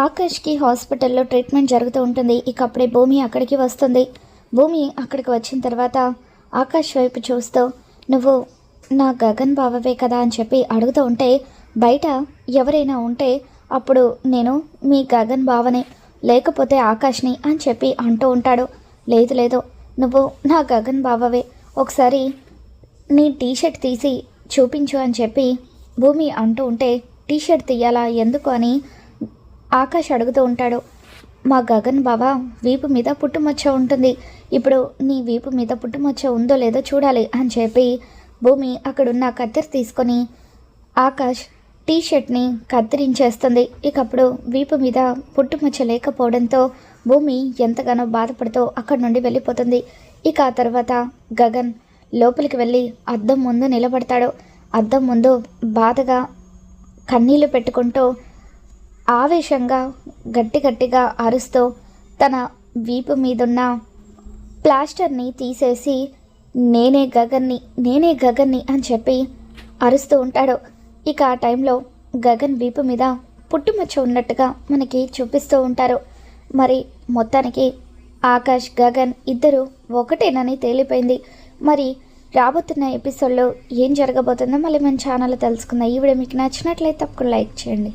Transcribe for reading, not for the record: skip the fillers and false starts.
ఆకాష్కి హాస్పిటల్లో ట్రీట్మెంట్ జరుగుతూ ఉంటుంది. ఇక అప్పుడే భూమి అక్కడికి వస్తుంది. భూమి అక్కడికి వచ్చిన తర్వాత ఆకాష్ వైపు చూస్తూ, నువ్వు నా గగన్ బావవే కదా అని చెప్పి అడుగుతూ ఉంటే, బయట ఎవరైనా ఉంటే అప్పుడు నేను మీ గగన్ బావనే, లేకపోతే ఆకాష్ని అని చెప్పి అంటూ ఉంటాడు. లేదు లేదు, నువ్వు నా గగన్ బావవే, ఒకసారి నీ టీషర్ట్ తీసి చూపించు అని చెప్పి భూమి అంటూ ఉంటే, టీషర్ట్ తీయాలా ఎందుకు అని ఆకాష్ అడుగుతూ ఉంటాడు. మా గగన్ బావ వీపు మీద పుట్టుమచ్చ ఉంటుంది, ఇప్పుడు నీ వీపు మీద పుట్టుమచ్చ ఉందో లేదో చూడాలి అని చెప్పి భూమి అక్కడున్న కత్తెర తీసుకొని ఆకాష్ టీషర్ట్ని కత్తిరించేస్తుంది. ఇకప్పుడు వీపు మీద పుట్టుమచ్చ లేకపోవడంతో భూమి ఎంతగానో బాధపడుతూ అక్కడి నుండి వెళ్ళిపోతుంది. ఇక ఆ తర్వాత గగన్ లోపలికి వెళ్ళి అద్దం ముందు నిలబడతాడు. అద్దం ముందు బాధగా కన్నీళ్లు పెట్టుకుంటూ ఆవేశంగా గట్టిగా అరుస్తూ తన వీపు మీదున్న ప్లాస్టర్ని తీసేసి నేనే గగన్ని అని చెప్పి అరుస్తూ ఉంటాడు. ఇక ఆ టైంలో గగన్ వీపు మీద పుట్టుమచ్చ ఉన్నట్టుగా మనకి చూపిస్తూ ఉంటారు. మరి మొత్తానికి ఆకాష్ గగన్ ఇద్దరు ఒకటేనని తేలిపోయింది. మరి రాబోతున్న ఎపిసోడ్లో ఏం జరగబోతుందో మళ్ళీ మన ఛానల్లో తెలుసుకుందాం. ఈ వీడియో మీకు నచ్చినట్లయితే తప్పకుండా లైక్ చేయండి.